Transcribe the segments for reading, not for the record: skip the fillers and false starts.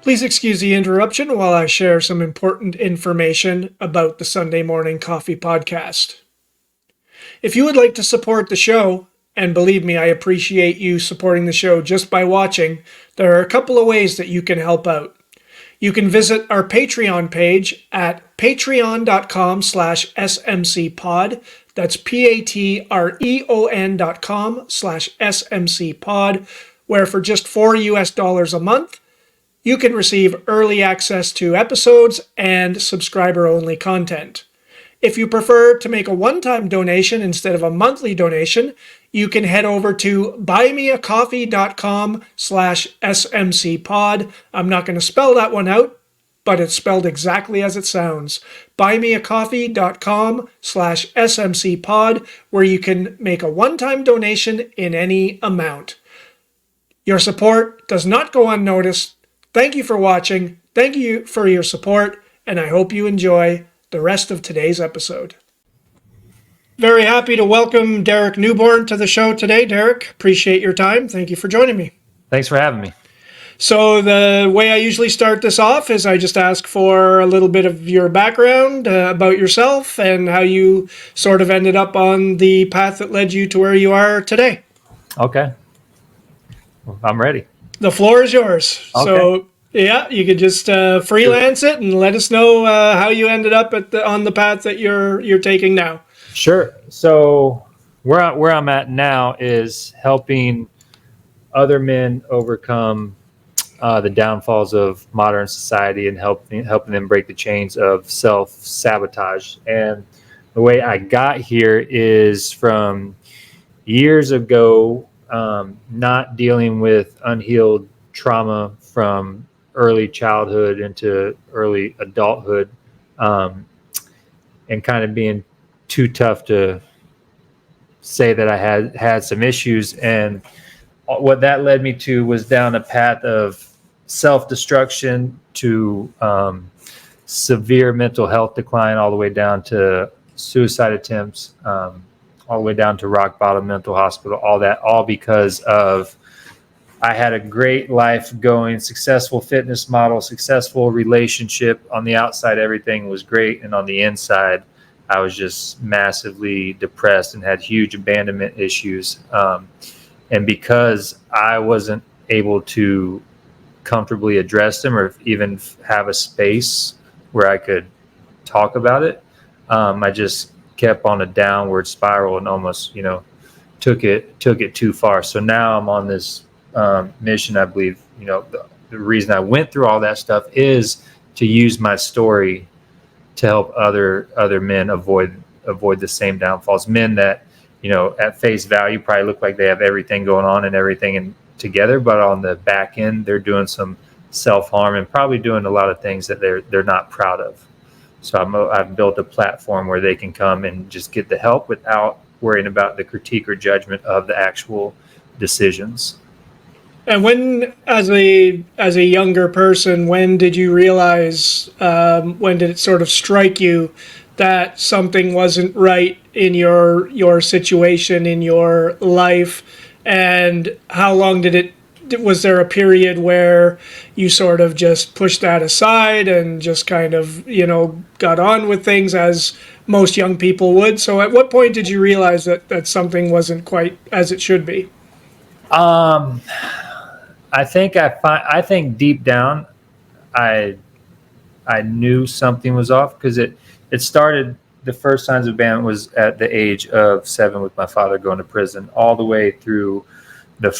Please excuse the interruption while I share some important information about the Sunday Morning Coffee Podcast. If you would like to support the show, and believe me, I appreciate you supporting the show just by watching, there are a couple of ways that you can help out. You can visit our Patreon page at patreon.com/smcpod. That's patreon.com/smcpod, where for just $4 a month, you can receive early access to episodes and subscriber-only content. If you prefer to make a one-time donation instead of a monthly donation, you can head over to buymeacoffee.com/smcpod. I'm not going to spell that one out, but it's spelled exactly as it sounds. buymeacoffee.com/smcpod, where you can make a one-time donation in any amount. Your support does not go unnoticed. Thank you for watching. Thank you for your support, and I hope you enjoy the rest of today's episode. Very happy to welcome Derek Newborn to the show today. Derek, appreciate your time. Thank you for joining me. Thanks for having me. So the way I usually start this off is I just ask for a little bit of your background about yourself and how you sort of ended up on the path that led you to where you are today. Okay. Well, I'm ready. The floor is yours. Okay. So yeah, you could just freelance it and let us know how you ended up on the path that you're taking now. Sure. So where I'm at now is helping other men overcome the downfalls of modern society and helping them break the chains of self-sabotage. And the way I got here is from years ago, not dealing with unhealed trauma from early childhood into early adulthood, and kind of being too tough to say that I had some issues. And what that led me to was down a path of self-destruction to severe mental health decline, all the way down to suicide attempts, all the way down to rock bottom, mental hospital, all because of I had a great life going, successful fitness model, successful relationship. On the outside, everything was great. And on the inside, I was just massively depressed and had huge abandonment issues. And because I wasn't able to comfortably address them or even have a space where I could talk about it, I just kept on a downward spiral and almost, took it too far. So now I'm on this mission. I believe, the reason I went through all that stuff is to use my story to help other men avoid the same downfalls. Men that, at face value probably look like they have everything going on and everything together, but on the back end, they're doing some self-harm and probably doing a lot of things that they're not proud of. So I've built a platform where they can come and just get the help without worrying about the critique or judgment of the actual decisions. And when, as a younger person, when did you realize, when did it sort of strike you that something wasn't right in your situation, in your life? And how long was there a period where you sort of just pushed that aside and just kind of, got on with things as most young people would? So at what point did you realize that something wasn't quite as it should be? I think deep down, I knew something was off, because it started. The first signs of abandonment was at the age of 7 with my father going to prison, all the way through the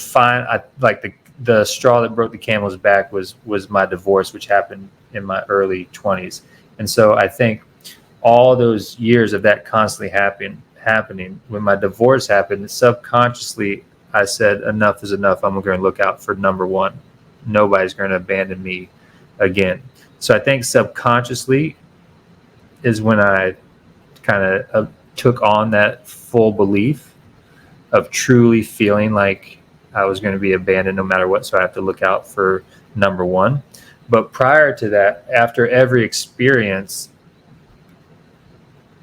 the straw that broke the camel's back was my divorce, which happened in my early 20s. And so I think all those years of that constantly happening, when my divorce happened, subconsciously I said, enough is enough. I'm going to look out for number one. Nobody's going to abandon me again. So I think subconsciously is when I kind of took on that full belief of truly feeling like I was going to be abandoned no matter what. So I have to look out for number one. But prior to that, after every experience,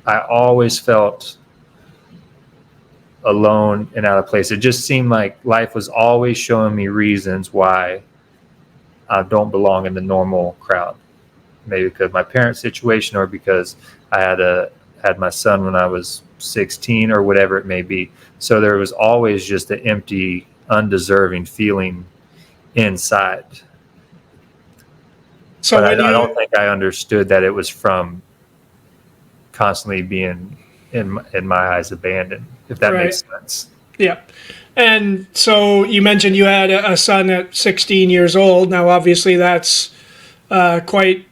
I always felt alone and out of place. It just seemed like life was always showing me reasons why I don't belong in the normal crowd. Maybe because of my parents' situation, or because I had my son when I was 16, or whatever it may be. So there was always just an empty, undeserving feeling inside. So But when I don't you, think I understood that it was from constantly being in my eyes abandoned, if that right, makes sense. yeah. And so you mentioned you had a son at 16 years old. Now, obviously, that's quite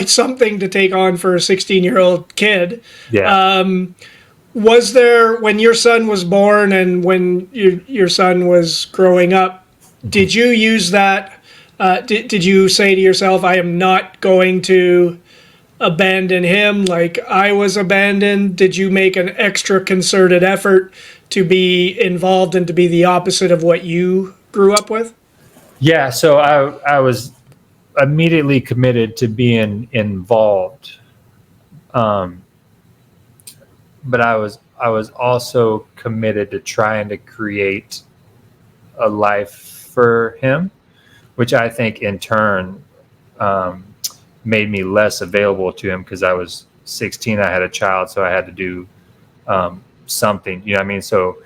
something to take on for a 16-year-old kid. Yeah. Was there, when your son was born and when your son was growing up, did you use that? Did you say to yourself, I am not going to abandon him like I was abandoned? Did you make an extra concerted effort to be involved and to be the opposite of what you grew up with? Yeah. So I was immediately committed to being involved. Um, but I was also committed to trying to create a life for him, which I think in turn um, made me less available to him because I was 16. I had a child, so I had to do something. You know what I mean? So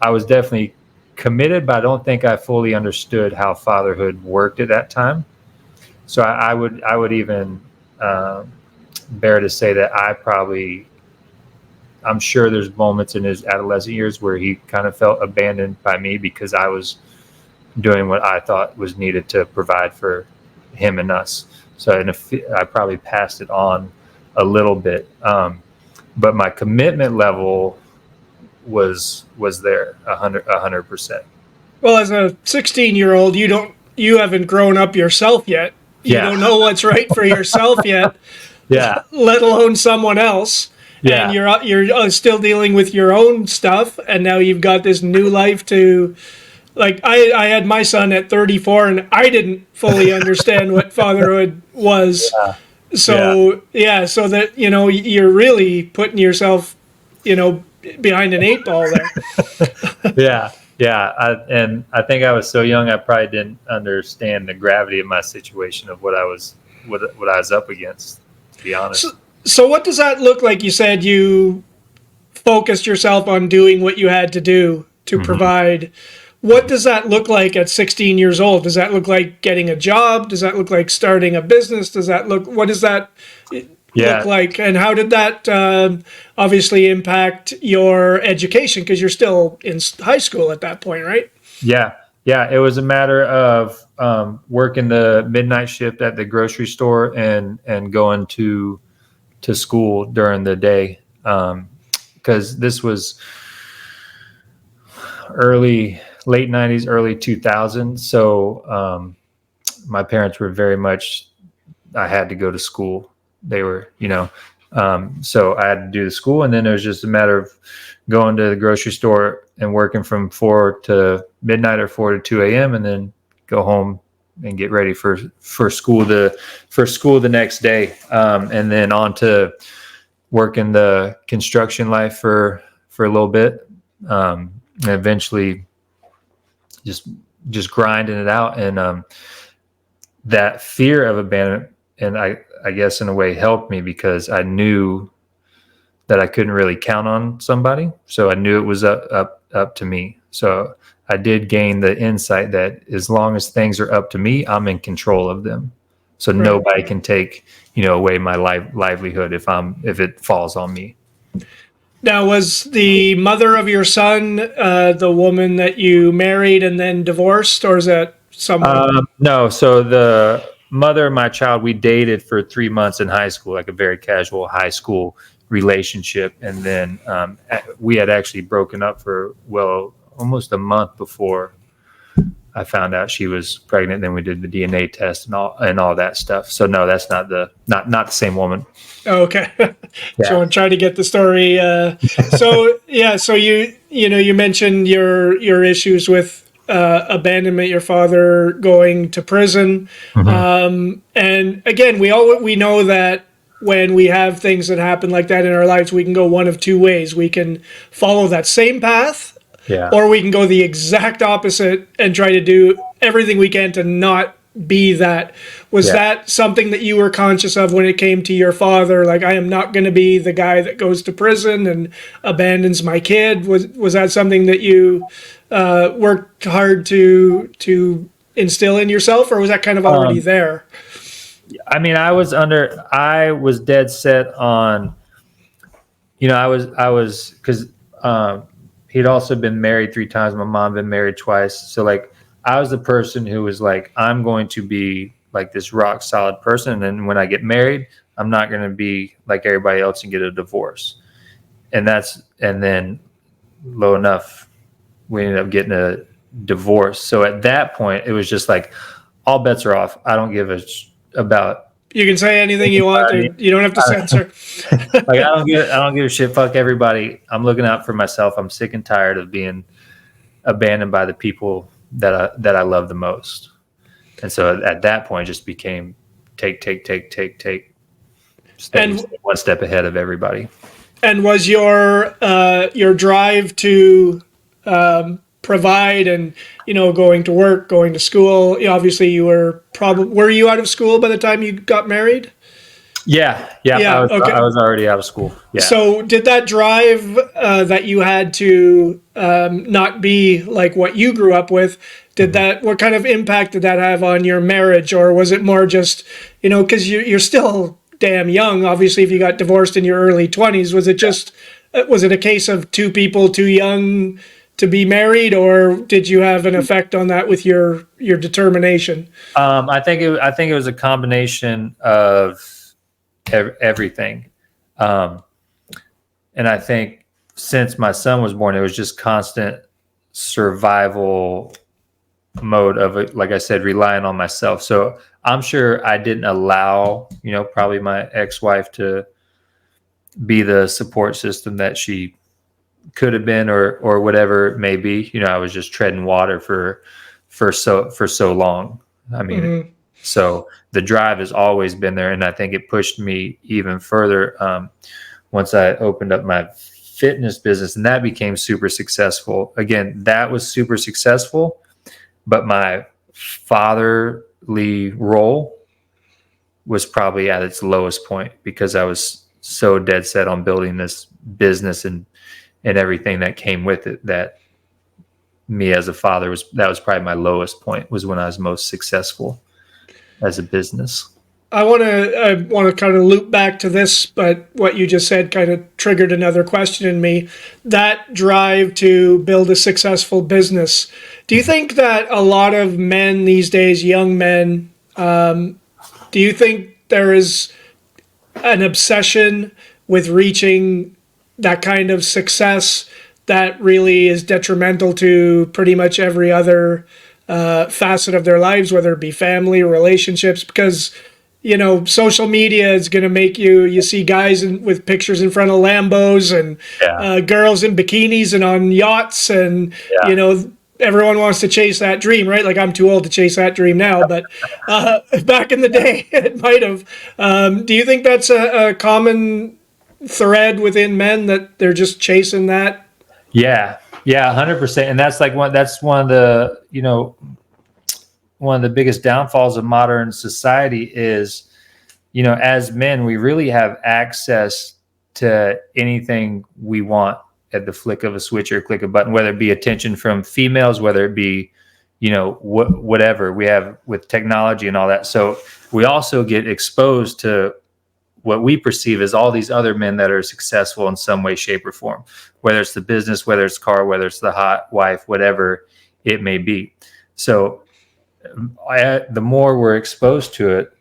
I was definitely committed, but I don't think I fully understood how fatherhood worked at that time. So I would even um, bear to say that I'm sure there's moments in his adolescent years where he kind of felt abandoned by me because I was doing what I thought was needed to provide for him and us. So I probably passed it on a little bit, but my commitment level was there 100%. Well, as a 16-year-old, you haven't grown up yourself yet. You Yeah, don't know what's right for yourself yet, yeah, let alone someone else. And yeah, you're still dealing with your own stuff, and now you've got this new life to, like, I had my son at 34 and I didn't fully understand what fatherhood was. yeah, yeah, So yeah, so that you're really putting yourself, you know, behind an eight ball there. yeah, yeah. And I think I was so young, I probably didn't understand the gravity of my situation of what I was up against. To be So, honest. so what does that look like? You said you focused yourself on doing what you had to do to Hmm. provide. What does that look like at 16 years old? Does that look like getting a job? Does that look like starting a business? What does that look Yeah, like? And how did that obviously impact your education? Because you're still in high school at that point, right? yeah, yeah. It was a matter of working the midnight shift at the grocery store and going to school during the day, because this was late '90s, early 2000s. So my parents were very much. I had to go to school. They were, so I had to do the school, and then it was just a matter of going to the grocery store and working from 4 to midnight or 4 to 2 a.m. and then go home and get ready for school the next day, and then on to working the construction life for a little bit, and eventually just just grinding it out, and that fear of abandonment, and I guess in a way helped me because I knew that I couldn't really count on somebody. So I knew it was up to me. So I did gain the insight that as long as things are up to me, I'm in control of them. So Right. nobody can take, away my livelihood if it falls on me. Now, was the mother of your son the woman that you married and then divorced, or is that someone? No, so the mother of my child, we dated for 3 months in high school, like a very casual high school relationship, and then we had actually broken up for almost a month before I found out she was pregnant. Then we did the DNA test and all that stuff. So no, that's not the same woman. Oh, okay. So Yeah. I'm trying to get the story. So yeah, so you mentioned your issues with abandonment, your father going to prison, Hmm. and again, we know that when we have things that happen like that in our lives, we can go one of two ways. We can follow that same path, Yeah. or we can go the exact opposite and try to do everything we can to not be that. Was Yeah. that something that you were conscious of when it came to your father? Like, I am not going to be the guy that goes to prison and abandons my kid. Was that something that you worked hard to instill in yourself, or was that kind of already Um, there? I mean, I was dead set on, because he'd also been married 3 times. My mom been married twice. So like, I was the person who was like, I'm going to be like this rock solid person. And then when I get married, I'm not going to be like everybody else and get a divorce. And then low enough, we ended up getting a divorce. So at that point, it was just like, all bets are off. I don't give about You can say anything you want. anybody. You don't have to censor. Like I don't give a shit. Fuck everybody. I'm looking out for myself. I'm sick and tired of being abandoned by the people that I love the most. And so at that point, it just became take, stay And one step ahead of everybody. and was your drive to provide and going to work, going to school? Obviously, you were you out of school by the time you got married? Yeah. Yeah. I Okay. was already out of school. Yeah. So did that drive that you had to not be like what you grew up with? What kind of impact did that have on your marriage, or was it more just because you're still damn young? Obviously, if you got divorced in your early 20s, was it a case of two people too young to be married, or did you have an effect on that with your determination? I think it was a combination of everything. Um, and I think since my son was born, it was just constant survival mode of it. Like I said, relying on myself. So I'm sure I didn't allow, probably my ex-wife to be the support system that she could have been, or whatever it may be. I was just treading water for so long. I mean, Hmm. so the drive has always been there, and I think it pushed me even further once I opened up my fitness business, and that became super successful. Again, that was super successful, but my fatherly role was probably at its lowest point because I was so dead set on building this business and everything that came with it, that me as a father that was probably my lowest point, was when I was most successful as a business. I want to kind of loop back to this, but what you just said kind of triggered another question in me. That drive to build a successful business. Do you think that a lot of men these days, young men, do you think there is an obsession with reaching that kind of success that really is detrimental to pretty much every other facet of their lives, whether it be family or relationships? Because social media is going to make you see guys with pictures in front of Lambos and Yeah. girls in bikinis and on yachts, and Yeah. everyone wants to chase that dream, right? Like, I'm too old to chase that dream now, but back in the day, it might have. Do you think that's a common thread within men, that they're just chasing that? Yeah. Yeah. 100%. And that's like that's one of the biggest downfalls of modern society is, as men, we really have access to anything we want at the flick of a switch or click a button, whether it be attention from females, whether it be, whatever we have with technology and all that. So we also get exposed to what we perceive as all these other men that are successful in some way, shape, or form, whether it's the business, whether it's car, whether it's the hot wife, whatever it may be. So the more we're exposed to it,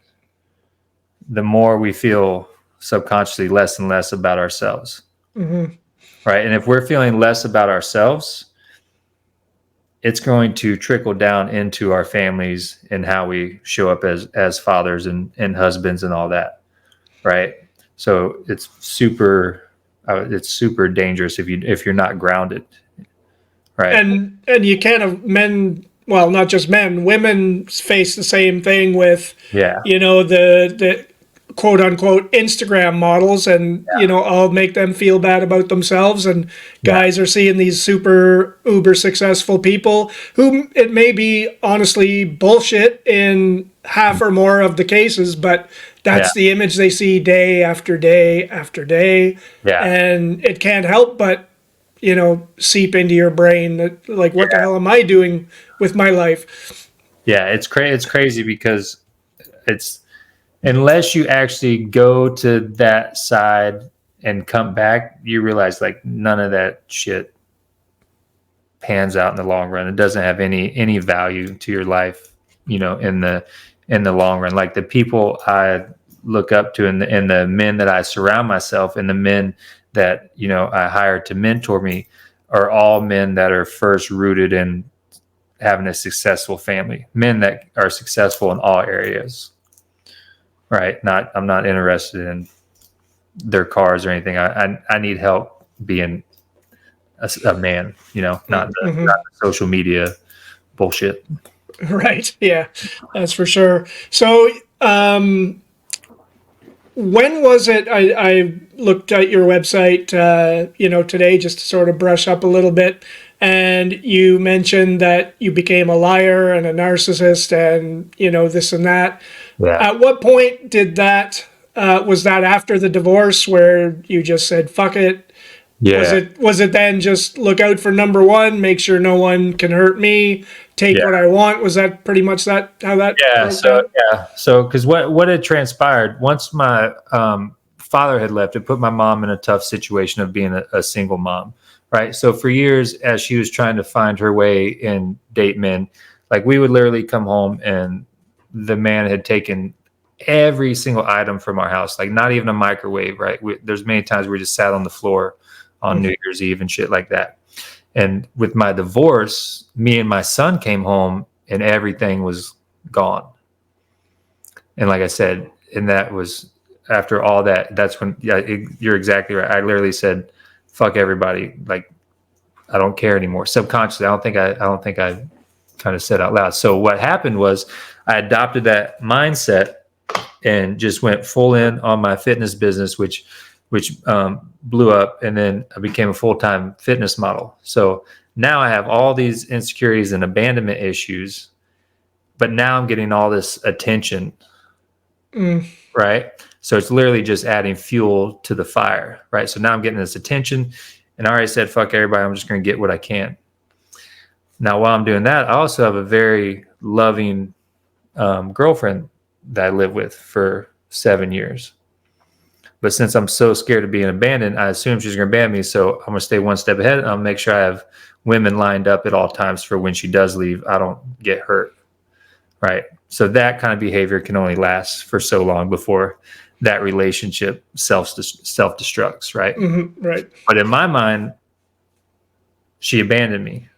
the more we feel subconsciously less and less about ourselves. Hmm. Right. And if we're feeling less about ourselves, it's going to trickle down into our families and how we show up as fathers and husbands and all that. Right. So it's super dangerous if you're not grounded. Right. And you kind of men, well, not just men, women face the same thing with Yeah. the quote unquote Instagram models, and I'll make them feel bad about themselves. And Yeah. guys are seeing these super uber successful people who it may be honestly bullshit in half or more of the cases, but Yeah. that's the image they see day after day after day. Yeah. And it can't help but seep into your brain that, like, what the Yeah. hell am I doing with my life? Yeah. It's crazy because it's, unless you actually go to that side and come back, you realize like none of that shit pans out in the long run. It doesn't have any value to your life, in the long run. Like the people I look up to, and the men that I surround myself, and the men that I hire to mentor me, are all men that are first rooted in having a successful family, men that are successful in all areas. Right? I'm not interested in their cars or anything. I need help being a man, not Mm-hmm. the social media bullshit. Right. Yeah, that's for sure. So, when was it? I looked at your website, today just to sort of brush up a little bit, and you mentioned that you became a liar and a narcissist, and this and that. Yeah. At what point did that? Was that after the divorce, where you just said "fuck it"? Was Yeah. it then just look out for number one, make sure no one can hurt me, take Yeah. what I want? Was that pretty much that how that Yeah. broke down? So because what had transpired once my father had left, it put my mom in a tough situation of being a single mom. Right. So for years, as she was trying to find her way and date men, like we would literally come home and the man had taken every single item from our house, like not even a microwave. Right. There's many times we just sat on the floor on New Year's Eve and shit like that. And with my divorce, me and my son came home and everything was gone. And like I said, and that was after all that, that's when, you're exactly right. I literally said, fuck everybody. Like, I don't care anymore. Subconsciously, I don't think I kind of said out loud. So what happened was I adopted that mindset and just went full in on my fitness business, which blew up, and then I became a full-time fitness model. So now I have all these insecurities and abandonment issues, but now I'm getting all this attention, Mm, right? So it's literally just adding fuel to the fire, right? So now I'm getting this attention, and I already said, fuck everybody, I'm just going to get what I can. Now, while I'm doing that, I also have a very loving girlfriend that I live with for 7 years. But since I'm so scared of being abandoned, I assume she's going to abandon me. So I'm going to stay one step ahead. And I'll make sure I have women lined up at all times for when she does leave, I don't get hurt. Right. So that kind of behavior can only last for so long before that relationship self-destructs. Right. mm-hmm, right. But in my mind, she abandoned me.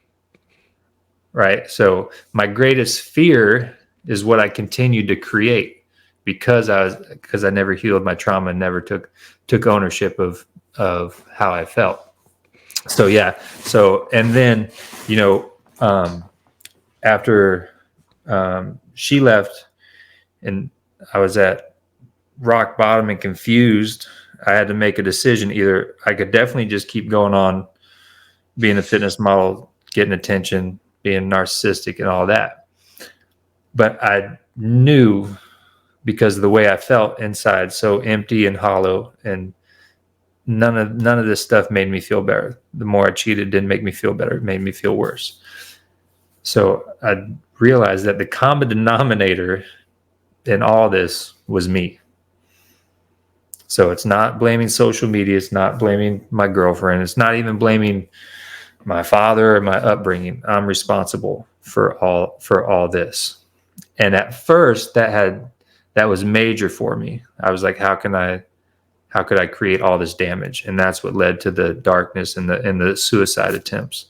Right. So my greatest fear is what I continued to create because I never healed my trauma and never took ownership of how I felt. So yeah. So and then after she left and I was at rock bottom and confused, I had to make a decision. Either I could definitely just keep going on being a fitness model, getting attention, being narcissistic and all that. But I knew, because of the way I felt inside, so empty and hollow, and none of this stuff made me feel better. The more I cheated, didn't make me feel better. It made me feel worse. So I realized that the common denominator in all this was me. So it's not blaming social media. It's not blaming my girlfriend. It's not even blaming my father or my upbringing. I'm responsible for all this. And at first that was major for me. I was like, how could I create all this damage? And that's what led to the darkness and the suicide attempts.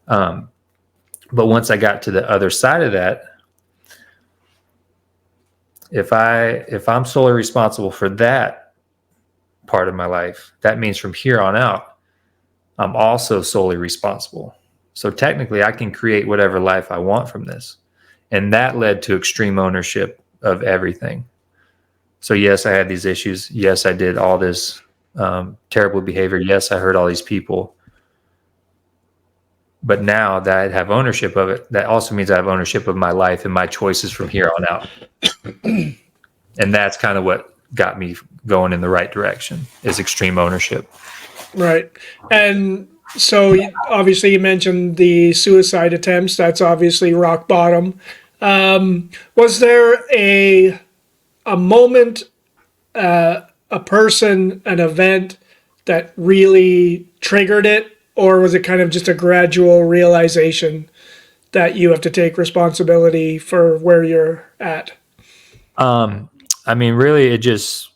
But once I got to the other side of that, if I'm solely responsible for that part of my life, that means from here on out, I'm also solely responsible. So technically I can create whatever life I want from this. And that led to extreme ownership of everything. So yes, I had these issues. Yes, I did all this terrible behavior. Yes, I hurt all these people. But now that I have ownership of it, that also means I have ownership of my life and my choices from here on out. And that's kind of what got me going in the right direction, is extreme ownership. Right. And so obviously you mentioned the suicide attempts. That's obviously rock bottom. Was there a moment, a person, an event that really triggered it, or was it kind of just a gradual realization that you have to take responsibility for where you're at? I mean, really, it just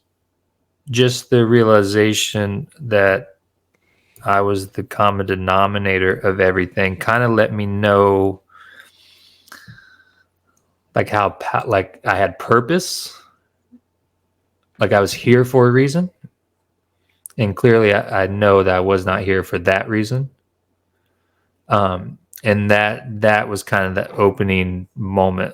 the realization that I was the common denominator of everything kind of let me know, like like I had purpose, like I was here for a reason. And clearly I know that I was not here for that reason. And that was kind of the opening moment.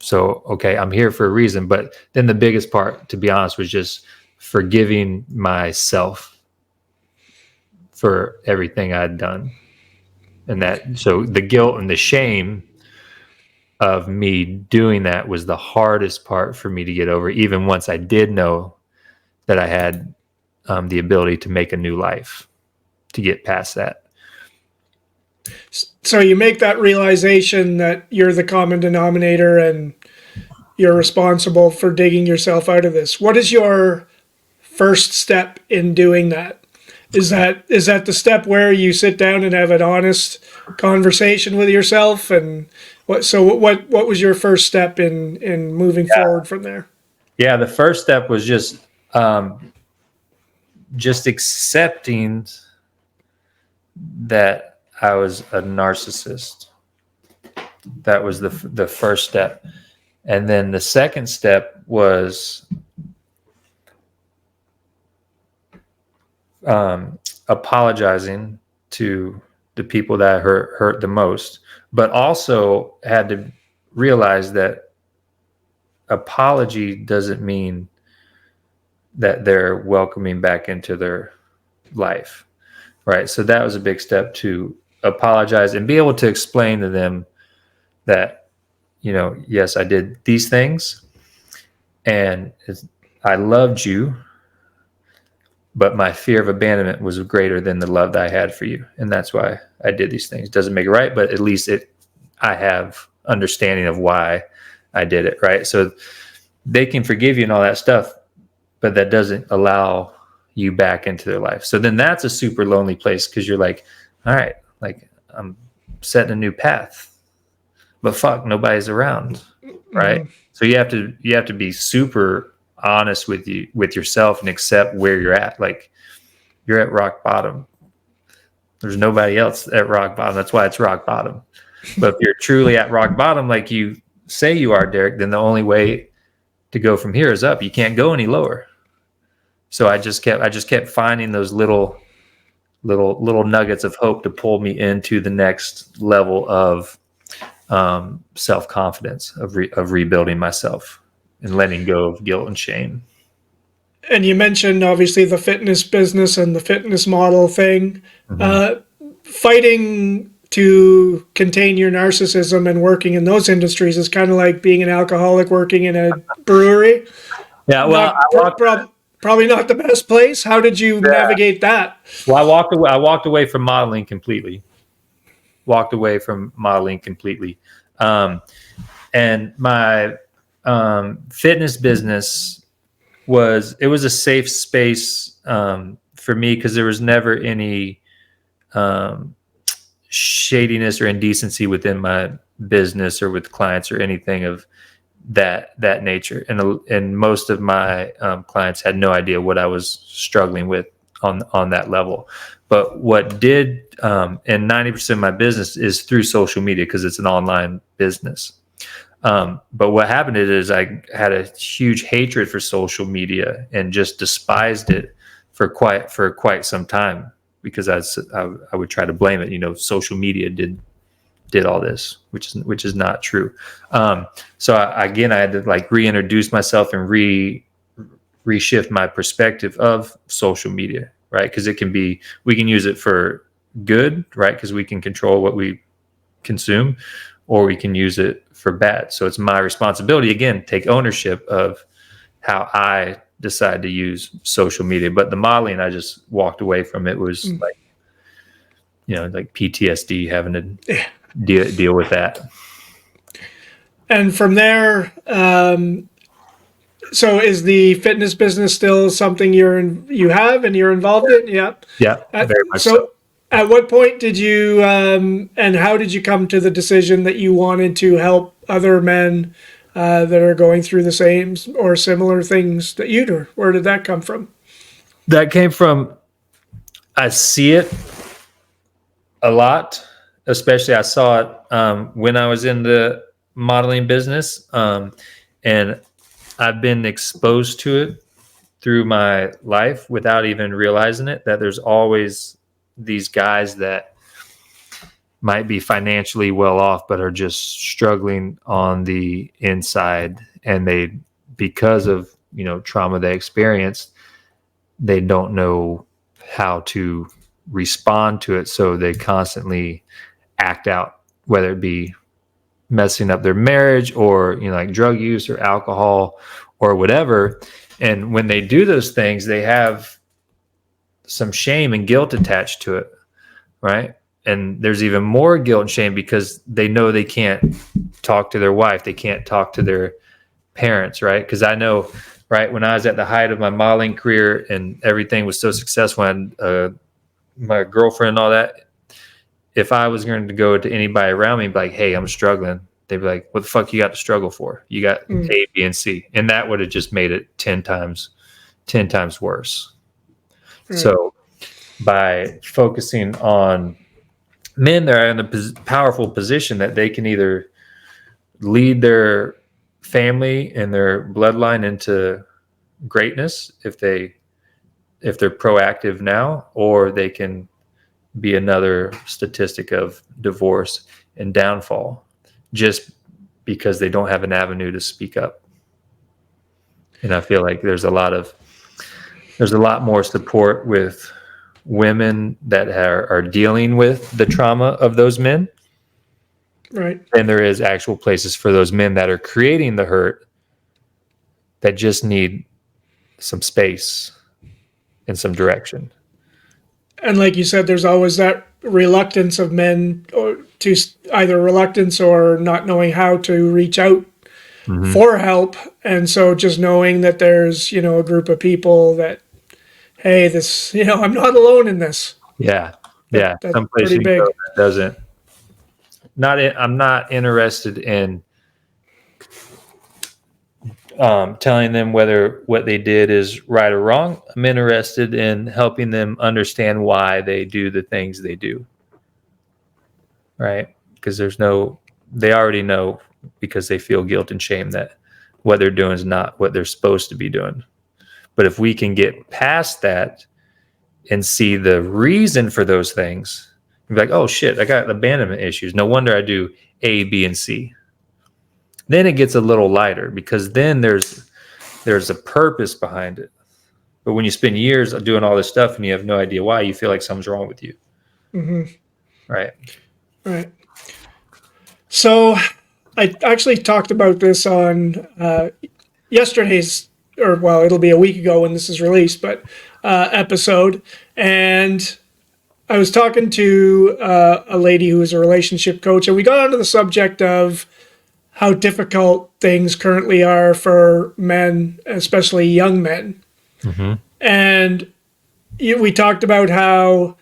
So, okay, I'm here for a reason. But then the biggest part, to be honest, was just forgiving myself for everything I'd done. And so the guilt and the shame of me doing that was the hardest part for me to get over, even once I did know that I had the ability to make a new life, to get past that. So you make that realization that you're the common denominator and you're responsible for digging yourself out of this. What is your first step in doing that? Is that the step where you sit down and have an honest conversation with yourself? And what was your first step in moving forward from there? Yeah, the first step was just accepting that I was a narcissist. That was the first step. And then the second step was apologizing to the people that I hurt the most, but also had to realize that apology doesn't mean that they're welcoming back into their life, right? So that was a big step, to apologize and be able to explain to them that, yes, I did these things and I loved you, but my fear of abandonment was greater than the love that I had for you. And that's why I did these things. Doesn't make it right, but at least I have understanding of why I did it, right? So they can forgive you and all that stuff, but that doesn't allow you back into their life. So then that's a super lonely place, because you're like, all right, like I'm setting a new path, but fuck, nobody's around, right? Mm-hmm. So you have to be super honest with yourself and accept where you're at. Like, you're at rock bottom. There's nobody else at rock bottom. That's why it's rock bottom. But if you're truly at rock bottom, like you say you are, Derek, then the only way to go from here is up. You can't go any lower. So I just kept finding those little nuggets of hope to pull me into the next level of self-confidence, of rebuilding myself and letting go of guilt and shame. And you mentioned obviously the fitness business and the fitness model thing. Mm-hmm. Fighting to contain your narcissism and working in those industries is kind of like being an alcoholic working in a brewery. Yeah, well, probably not the best place. How did you navigate that? Well, I walked away from modeling completely. And my fitness business was a safe space for me, because there was never any shadiness or indecency within my business or with clients or anything of that nature. And most of my clients had no idea what I was struggling with on that level. But what did, and 90% of my business is through social media, because it's an online business. But what happened is I had a huge hatred for social media and just despised it for quite some time, because I would try to blame it. Social media did all this, which is not true. So I had to like reintroduce myself and reshift my perspective of social media, right? Because we can use it for good, right? Because we can control what we consume, or we can use it for bad. So it's my responsibility, again, take ownership of how I decide to use social media. But the modeling, I just walked away from. It was like, like PTSD, having to deal with that. And from there, so is the fitness business still something you have and you're involved in? Yeah. Yeah, very much so. So at what point did you and how did you come to the decision that you wanted to help other men that are going through the same or similar things that you do? Where did that come from? That came from, I see it a lot, especially I saw it when I was in the modeling business. And I've been exposed to it through my life without even realizing it, that there's always these guys that might be financially well off, but are just struggling on the inside. And because of, trauma they experienced, they don't know how to respond to it. So they constantly act out, whether it be messing up their marriage or, like drug use or alcohol or whatever. And when they do those things, they have some shame and guilt attached to it, right? And there's even more guilt and shame because they know they can't talk to their wife. They can't talk to their parents, right? Because I know, right, when I was at the height of my modeling career and everything was so successful, and my girlfriend and all that, if I was going to go to anybody around me and be like, hey, I'm struggling, they'd be like, what the fuck you got to struggle for? You got A, B, and C. And that would have just made it 10 times worse. So by focusing on men that are in a powerful position that they can either lead their family and their bloodline into greatness if they're proactive now, or they can be another statistic of divorce and downfall just because they don't have an avenue to speak up. And I feel like there's a lot more support with women that are dealing with the trauma of those men, right? And there is actual places for those men that are creating the hurt that just need some space and some direction. And like you said, there's always that reluctance of men, or to either reluctance or not knowing how to reach out for help. And so just knowing that there's, a group of people that, hey, this, I'm not alone in this. Yeah. That's Some place pretty you big. go that doesn't. I'm not interested in telling them whether what they did is right or wrong. I'm interested in helping them understand why they do the things they do. Right? Because they already know, because they feel guilt and shame that what they're doing is not what they're supposed to be doing. But if we can get past that and see the reason for those things, be like, oh shit, I got abandonment issues. No wonder I do A, B, and C. Then it gets a little lighter, because then there's a purpose behind it. But when you spend years doing all this stuff and you have no idea why, you feel like something's wrong with you. Right. So I actually talked about this on yesterday's, it'll be a week ago when this is released, but episode. And I was talking to a lady who is a relationship coach, and we got onto the subject of how difficult things currently are for men, especially young men. And we talked about how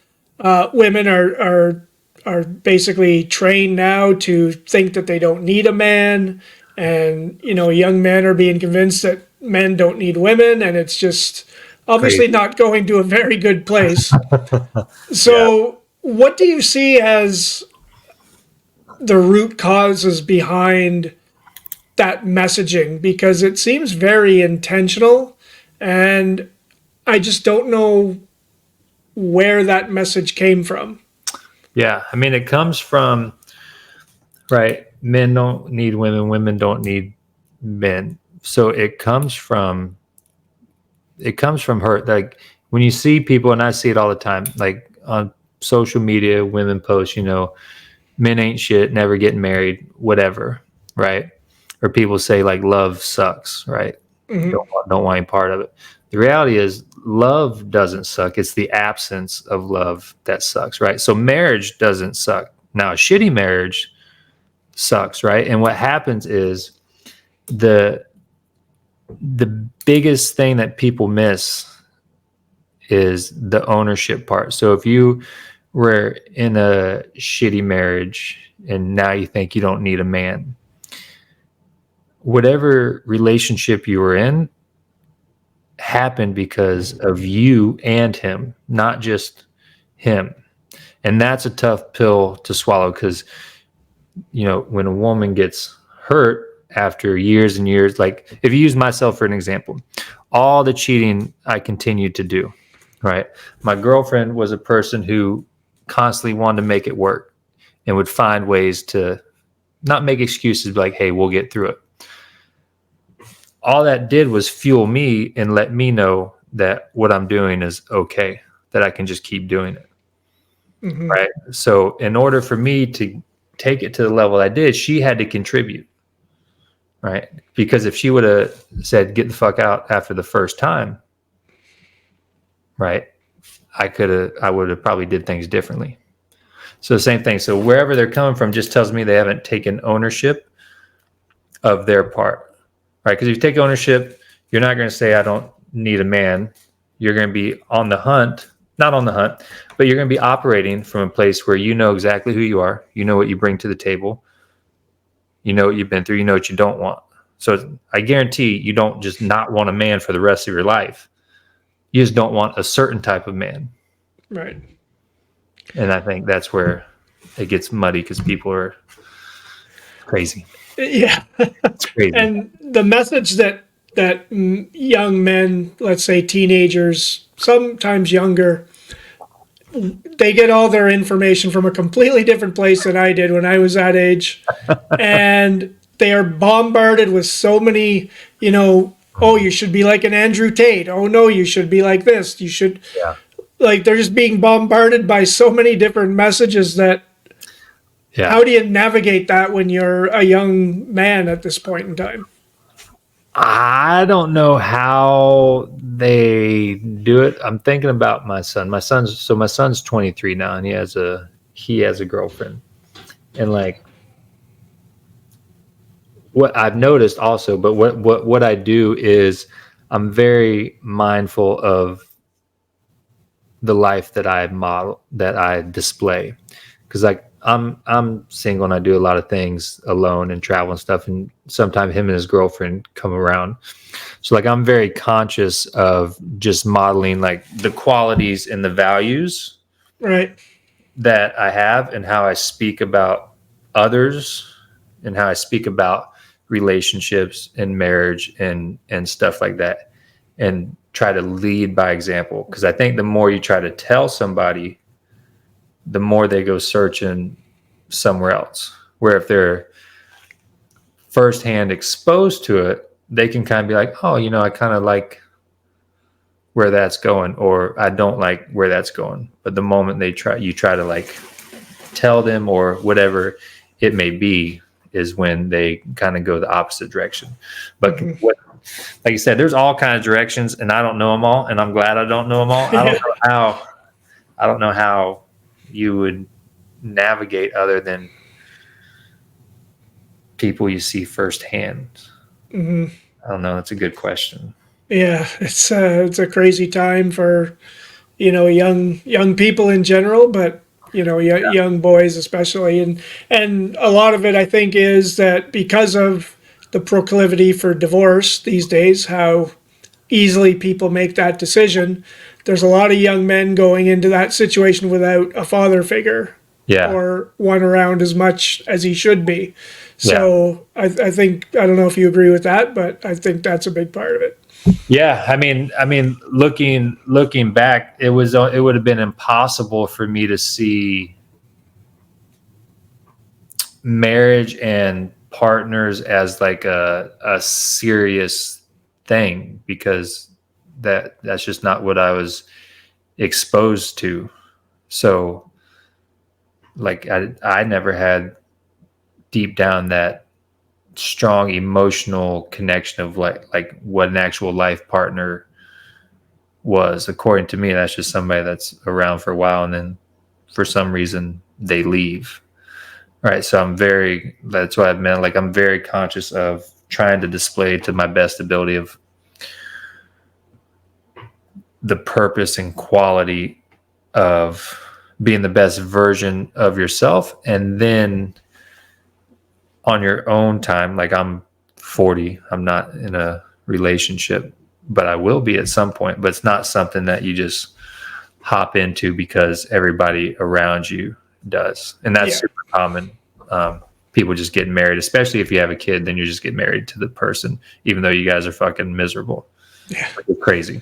women are basically trained now to think that they don't need a man, and young men are being convinced that men don't need women, and it's just obviously not going to a very good place. So what do you see as the root causes behind that messaging? Because it seems very intentional, and I just don't know where that message came from. Yeah, I mean, it comes from, right, men don't need women, women don't need men. So it comes from it comes from hurt. Like when you see people, and I see it all the time, like on social media, women post, men ain't shit, never getting married, whatever, right? Or people say like love sucks, right? Hmm. Don't want any part of it. The reality is love doesn't suck. It's the absence of love that sucks, right? So marriage doesn't suck. Now, a shitty marriage sucks, right? And what happens is the the biggest thing that people miss is the ownership part. So if you were in a shitty marriage and now you think you don't need a man, whatever relationship you were in happened because of you and him, not just him. And that's a tough pill to swallow because, when a woman gets hurt after years and years, like if you use myself for an example, all the cheating I continued to do, right? My girlfriend was a person who constantly wanted to make it work and would find ways to not make excuses, like, hey, we'll get through it. All that did was fuel me and let me know that what I'm doing is okay, that I can just keep doing it. Hmm. Right. So in order for me to take it to the level I did, she had to contribute. Right. Because if she would have said, get the fuck out after the first time, right, I would have probably did things differently. So the same thing. So wherever they're coming from just tells me they haven't taken ownership of their part. Right. Because if you take ownership, you're not going to say, I don't need a man. You're going to be on the hunt, not on the hunt, but you're going to be operating from a place where you know exactly who you are. You know what you bring to the table. You know what you've been through. You know what you don't want. So I guarantee you don't just not want a man for the rest of your life. You just don't want a certain type of man. Right. And I think that's where it gets muddy because people are crazy. Yeah. It's crazy. And the message that young men, let's say teenagers, sometimes younger, they get all their information from a completely different place than I did when I was that age, and they are bombarded with so many, oh, you should be like an Andrew Tate. Oh no, you should be like this. You should, Yeah. like, they're just being bombarded by so many different messages that Yeah. how do you navigate that when you're a young man at this point in time? I don't know how they do it. I'm thinking about my son. My son's 23 now, and he has a girlfriend. And like what I've noticed also, but what I do is I'm very mindful of the life that I model, that I display, because like I'm single and I do a lot of things alone and travel and stuff, and sometimes him and his girlfriend come around. So like I'm very conscious of just modeling like the qualities and the values Right. that I have and how I speak about others and how I speak about relationships and marriage and stuff like that, and try to lead by example, because I think the more you try to tell somebody, the more they go searching somewhere else, where if they're firsthand exposed to it, they can kind of be like, oh, I kind of like where that's going, or I don't like where that's going. But the moment you try to like tell them or whatever it may be, is when they kind of go the opposite direction. But Hmm. like you said, there's all kinds of directions, and I don't know them all, and I'm glad I don't know them all. Yeah. I don't know how you would navigate other than people you see firsthand. Hmm. I don't know. That's a good question. Yeah. It's a crazy time for young people in general, but young boys especially, and a lot of it I think is that because of the proclivity for divorce these days, how easily people make that decision. There's a lot of young men going into that situation without a father figure Yeah. or one around as much as he should be. Yeah. So I think, I don't know if you agree with that, but I think that's a big part of it. Yeah. I mean, looking back, it would have been impossible for me to see marriage and partners as like a serious thing, because that's just not what I was exposed to. So like I never had deep down that strong emotional connection of like what an actual life partner was. According to me, that's just somebody that's around for a while and then for some reason they leave. Right. So that's what I've meant. Like, I'm very conscious of trying to display to my best ability of the purpose and quality of being the best version of yourself. And then on your own time, like, I'm 40, I'm not in a relationship, but I will be at some point. But it's not something that you just hop into because everybody around you does. And that's super common. People just get married, especially if you have a kid, then you just get married to the person, even though you guys are fucking miserable. Yeah. It's crazy.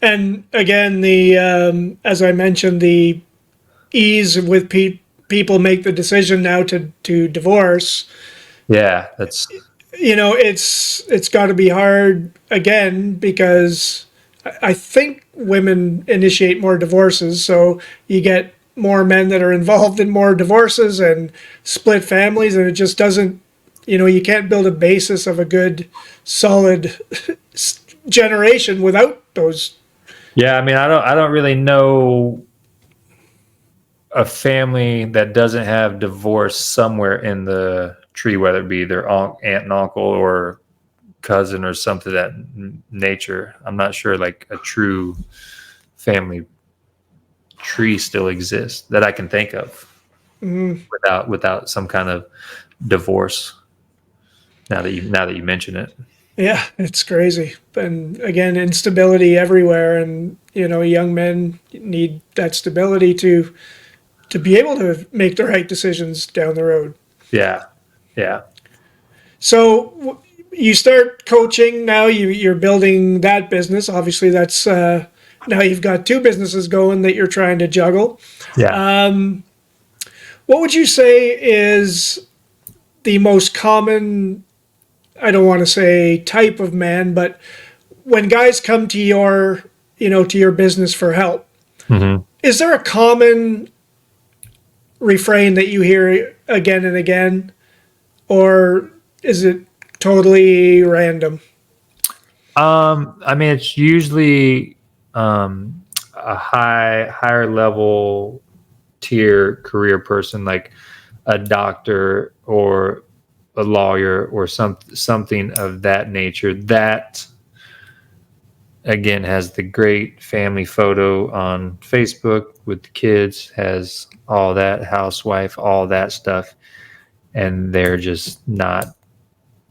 And again, as I mentioned, the ease with people make the decision now to divorce. Yeah, that's it's got to be hard again because I think women initiate more divorces, so you get more men that are involved in more divorces and split families, and it just doesn't. You can't build a basis of a good, solid generation without those. Yeah, I mean, I don't really know a family that doesn't have divorce somewhere in the tree, whether it be their aunt and uncle or cousin or something of that nature. I'm not sure like a true family tree still exists that I can think of without some kind of divorce. Now that you mention it. Yeah, it's crazy. And again, instability everywhere, and young men need that stability to be able to make the right decisions down the road. Yeah. So you start coaching now. You're building that business. Obviously, that's now you've got two businesses going that you're trying to juggle. Yeah. What would you say is the most common? I don't want to say type of man, but when guys come to your business for help, is there a common refrain that you hear again and again, or is it totally random? I mean, it's usually a higher level tier career person, like a doctor or a lawyer or something of that nature, that again has the great family photo on Facebook with the kids, has all that, housewife, all that stuff, and they're just not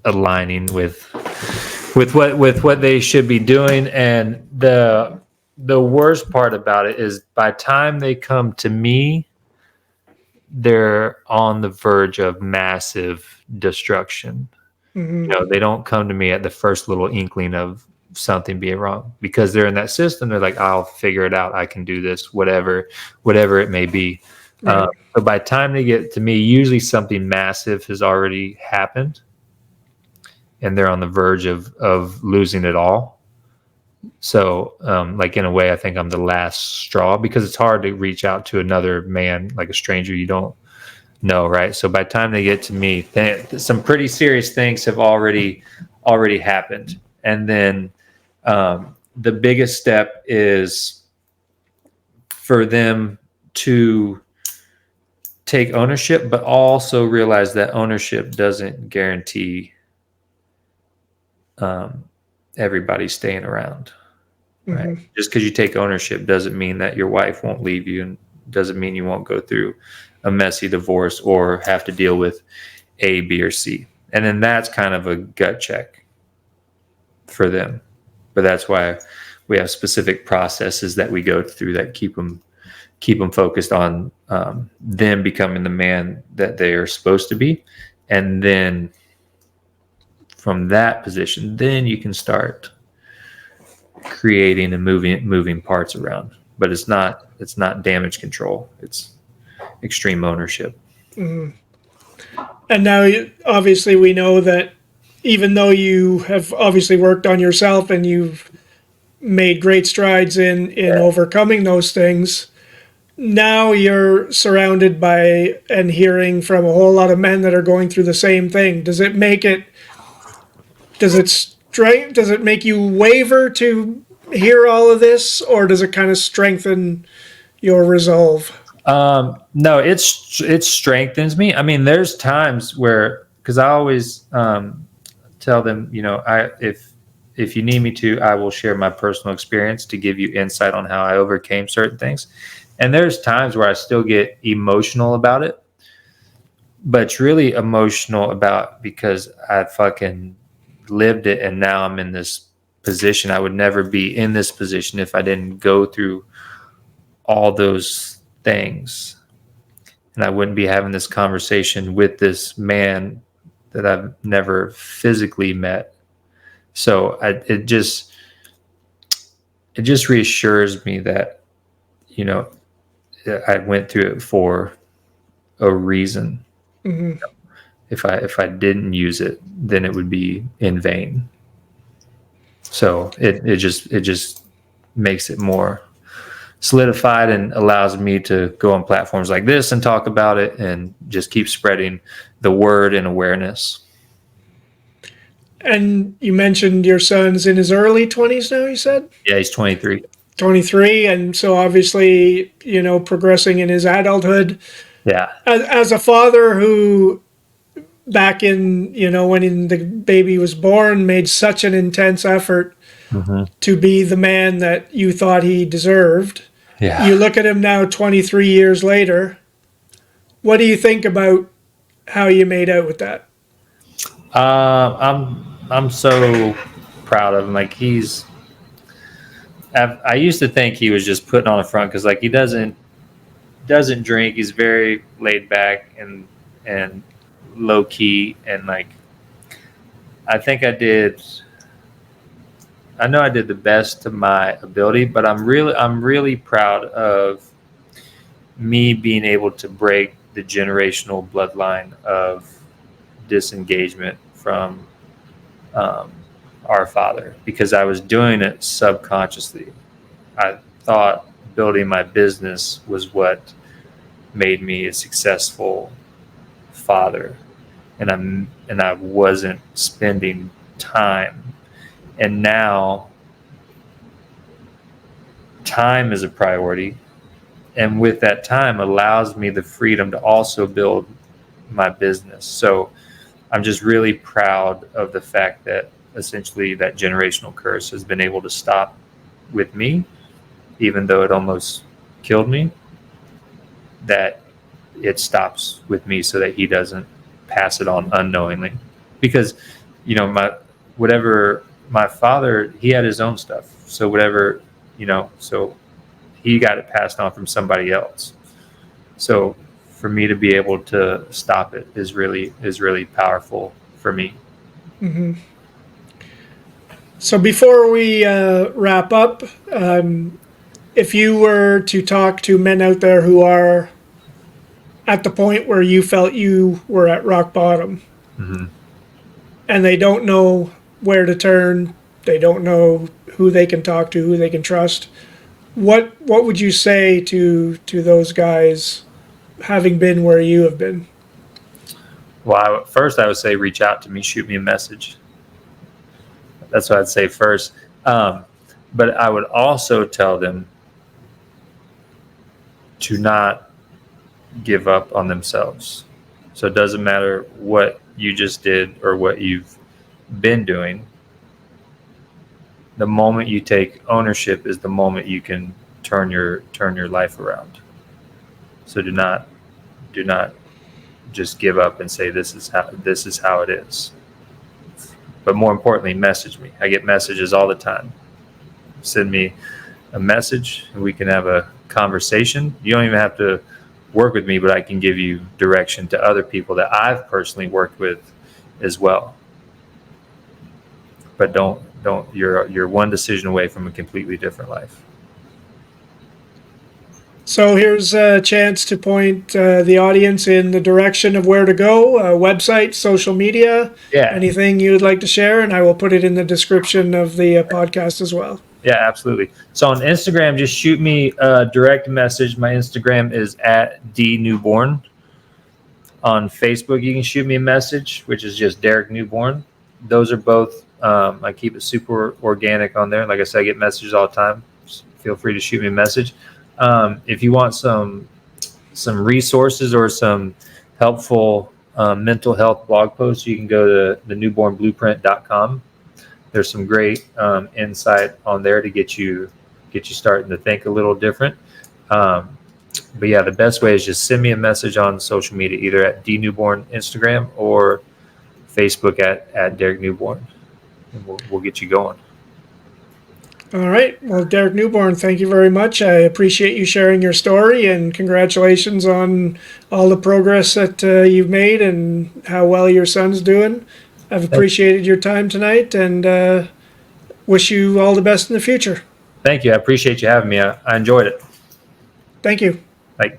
aligning with what they should be doing. And the worst part about it is by the time they come to me, they're on the verge of massive destruction. They don't come to me at the first little inkling of something being wrong, because they're in that system. They're like, I'll figure it out, I can do this, whatever it may be. Right. But by the time they get to me, usually something massive has already happened and they're on the verge of losing it all. So like, in a way, I think I'm the last straw, because it's hard to reach out to another man, like a stranger you don't know, right? So by the time they get to me, some pretty serious things have already happened. And then the biggest step is for them to take ownership, but also realize that ownership doesn't guarantee everybody staying around, right? Just because you take ownership doesn't mean that your wife won't leave you, and doesn't mean you won't go through a messy divorce or have to deal with A, B, or C. And then that's kind of a gut check for them. But that's why we have specific processes that we go through that keep them focused on them becoming the man that they are supposed to be. And then from that position, then you can start creating and moving parts around. But it's not damage control. It's extreme ownership. And now, obviously, we know that even though you have obviously worked on yourself and you've made great strides in Yeah. overcoming those things, now you're surrounded by and hearing from a whole lot of men that are going through the same thing. Does it make you waver to hear all of this, or does it kind of strengthen your resolve? No, it strengthens me. I mean, there's times where, because I always tell them, if you need me to, I will share my personal experience to give you insight on how I overcame certain things. And there's times where I still get emotional about it, but it's really emotional about because I fucking lived it, and now I'm in this position. I would never be in this position if I didn't go through all those things, and I wouldn't be having this conversation with this man that I've never physically met. So it just reassures me that, you know, I went through it for a reason. Hmm. If I didn't use it, then it would be in vain. So it just makes it more solidified and allows me to go on platforms like this and talk about it and just keep spreading the word and awareness. And you mentioned your son's in his early 20s now, you said? Yeah, he's 23. 23. And so obviously, progressing in his adulthood. Yeah. As a father who, back in, when the baby was born, made such an intense effort Mm-hmm. to be the man that you thought he deserved, Yeah. you look at him now 23 years later. What do you think about how you made out with that? I'm so proud of him. Like I used to think he was just putting on a front because like he doesn't drink. He's very laid back and low key, and like I think I know I did the best to my ability, but I'm really proud of me being able to break the generational bloodline of disengagement from um, our father, because I was doing it subconsciously. I thought building my business was what made me a successful father, and I wasn't spending time. And now time is a priority, and with that time allows me the freedom to also build my business. So I'm just really proud of the fact that essentially that generational curse has been able to stop with me, even though it almost killed me, that it stops with me so that he doesn't pass it on unknowingly. Because, whatever my father, he had his own stuff. So whatever, so he got it passed on from somebody else. So for me to be able to stop it is really powerful for me. Hmm. So before we wrap up, if you were to talk to men out there who are at the point where you felt you were at rock bottom, Mm-hmm. and they don't know where to turn, they don't know who they can talk to, who they can trust, what would you say to those guys, having been where you have been? Well, first I would say reach out to me, shoot me a message. That's what I'd say first. But I would also tell them to not give up on themselves. So it doesn't matter what you just did or what you've been doing. The moment you take ownership is the moment you can turn your life around. So do not just give up and say this is how it is. But more importantly, message me. I get messages all the time. Send me a message and we can have a conversation. You don't even have to work with me, but I can give you direction to other people that I've personally worked with as well. But don't you're one decision away from a completely different life. So here's a chance to point the audience in the direction of where to go, website, social media, Yeah. anything you would like to share, and I will put it in the description of the podcast as well. Yeah, absolutely. So on Instagram, just shoot me a direct message. My Instagram is at @dnewborn. On Facebook, you can shoot me a message, which is just Derek Newborn. Those are both. I keep it super organic on there. Like I said, I get messages all the time. Just feel free to shoot me a message. If you want some resources or some helpful mental health blog posts, you can go to thenewbornblueprint.com. There's some great insight on there to get you starting to think a little different. But yeah, the best way is just send me a message on social media, either at @dnewborn Instagram or Facebook at Derek Newborn, and we'll get you going. All right. Well, Derek Newborn, thank you very much. I appreciate you sharing your story, and congratulations on all the progress that you've made and how well your son's doing. I've appreciated your time tonight, and wish you all the best in the future. Thank you. I appreciate you having me. I enjoyed it. Thank you. Like.